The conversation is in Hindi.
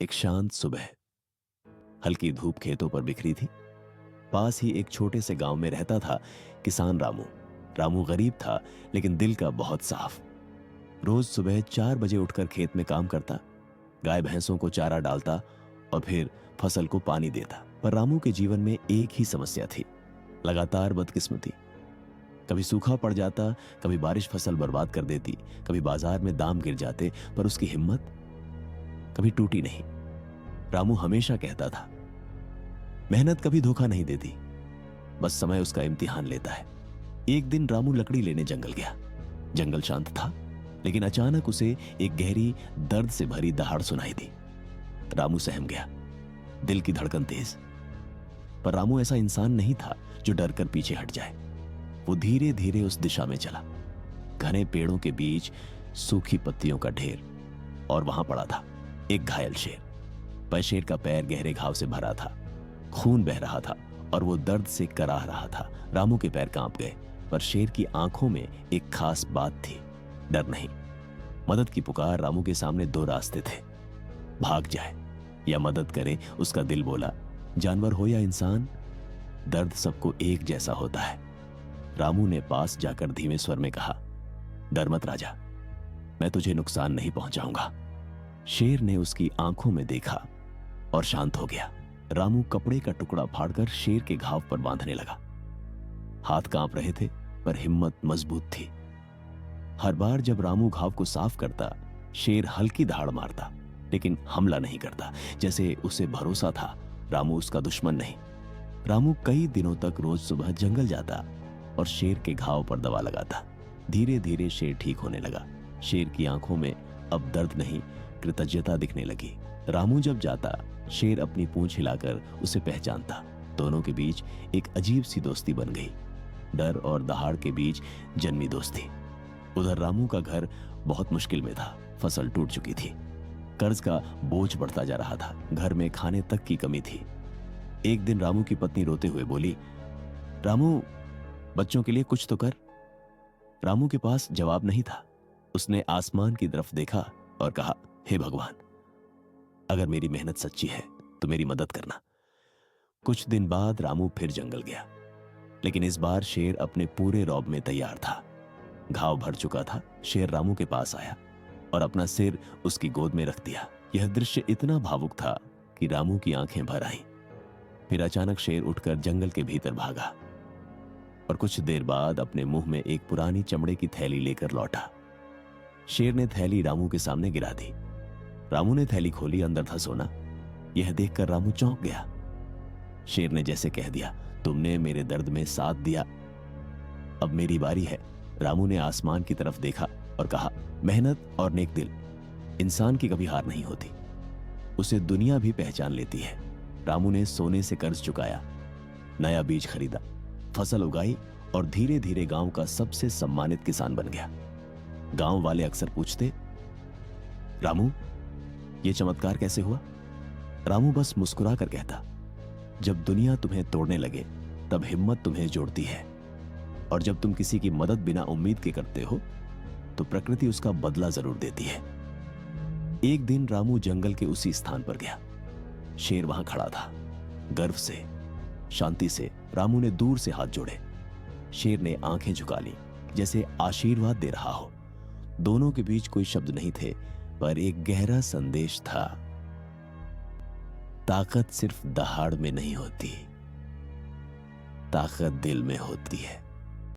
एक शांत सुबह, हल्की धूप खेतों पर बिखरी थी। पास ही एक छोटे से गांव में रहता था किसान रामू। रामू गरीब था, लेकिन दिल का बहुत साफ। रोज सुबह 4 बजे उठकर खेत में काम करता, गाय भैंसों को चारा डालता और फिर फसल को पानी देता। पर रामू के जीवन में एक ही समस्या थी, लगातार बदकिस्मती। कभी सूखा पड़ जाता, कभी बारिश फसल बर्बाद कर देती, कभी बाजार में दाम गिर जाते, पर उसकी हिम्मत कभी टूटी नहीं। रामू हमेशा कहता था, मेहनत कभी धोखा नहीं देती, बस समय उसका इम्तिहान लेता है। एक दिन रामू लकड़ी लेने जंगल गया। जंगल शांत था, लेकिन अचानक उसे एक गहरी दर्द से भरी दहाड़ सुनाई दी। रामू सहम गया, दिल की धड़कन तेज। पर रामू ऐसा इंसान नहीं था जो डरकर पीछे हट जाए। वो धीरे धीरे उस दिशा में चला। घने पेड़ों के बीच सूखी पत्तियों का ढेर, और वहां पड़ा था एक घायल शेर। पर शेर का पैर गहरे घाव से भरा था, खून बह रहा था और वो दर्द से कराह रहा था। रामू के पैर कांप गए, पर शेर की आंखों में एक खास बात थी, डर नहीं, मदद की पुकार। रामू के सामने दो रास्ते थे, भाग जाए या मदद करे। उसका दिल बोला, जानवर हो या इंसान, दर्द सबको एक जैसा होता है। रामू ने पास जाकर धीमे स्वर में कहा, डर मत राजा, मैं तुझे नुकसान नहीं पहुंचाऊंगा। शेर ने उसकी आंखों में देखा और शांत हो गया। रामू कपड़े का टुकड़ा फाड़कर शेर के घाव पर बांधने लगा। हाथ कांप रहे थे, पर हिम्मत मजबूत थी। हर बार जब रामू घाव को साफ करता, शेर हल्की दहाड़ मारता, लेकिन हमला नहीं करता। जैसे उसे भरोसा था, रामू उसका दुश्मन नहीं। रामू कई दिनों तक रोज सुबह जंगल जाता और शेर के घाव पर दवा लगाता। धीरे धीरे शेर ठीक होने लगा। शेर की आंखों में अब दर्द नहीं, कृतज्ञता दिखने लगी। रामू जब जाता, शेर अपनी पूंछ हिलाकर उसे पहचानता। दोनों के बीच एक अजीब सी दोस्ती बन गई, डर और दहाड़ के बीच जन्मी दोस्ती। उधर रामू का घर बहुत मुश्किल में था। फसल टूट चुकी थी, कर्ज का बोझ बढ़ता जा रहा था, घर में खाने तक की कमी थी। एक दिन रामू की पत्नी रोते हुए बोली, रामू, बच्चों के लिए कुछ तो कर। रामू के पास जवाब नहीं था। उसने आसमान की तरफ देखा और कहा, हे भगवान, अगर मेरी मेहनत सच्ची है तो मेरी मदद करना। कुछ दिन बाद रामू फिर जंगल गया, लेकिन इस बार शेर अपने पूरे रौब में तैयार था। घाव भर चुका था। शेर रामू के पास आया और अपना सिर उसकी गोद में रख दिया। यह दृश्य इतना भावुक था कि रामू की आंखें भर आईं। फिर अचानक शेर उठकर जंगल के भीतर भागा और कुछ देर बाद अपने मुंह में एक पुरानी चमड़े की थैली लेकर लौटा। शेर ने थैली रामू के सामने गिरा दी। रामू ने थैली खोली, अंदर था सोना। यह देखकर रामू चौंक गया। शेर ने जैसे कह दिया, तुमने मेरे दर्द में साथ दिया, अब मेरी बारी है। रामू ने आसमान की तरफ देखा और कहा, मेहनत और नेक दिल, इंसान की कभी हार नहीं होती, उसे दुनिया भी पहचान लेती है। रामू ने सोने से कर्ज चुकाया, नया बीज खरीदा, फसल उगाई और धीरे धीरे गांव का सबसे सम्मानित किसान बन गया। गांव वाले अक्सर पूछते, रामू, ये चमत्कार कैसे हुआ? रामू बस मुस्कुरा कर कहता, जब दुनिया तुम्हें तोड़ने लगे तब हिम्मत तुम्हें जोड़ती है, और जब तुम किसी की मदद बिना उम्मीद के करते हो तो प्रकृति उसका बदला जरूर देती है। एक दिन रामू जंगल के उसी स्थान पर गया। शेर वहां खड़ा था, गर्व से, शांति से। रामू ने दूर से हाथ जोड़े। शेर ने आंखें झुका ली, जैसे आशीर्वाद दे रहा हो। दोनों के बीच कोई शब्द नहीं थे, पर एक गहरा संदेश था, ताकत सिर्फ दहाड़ में नहीं होती, ताकत दिल में होती है।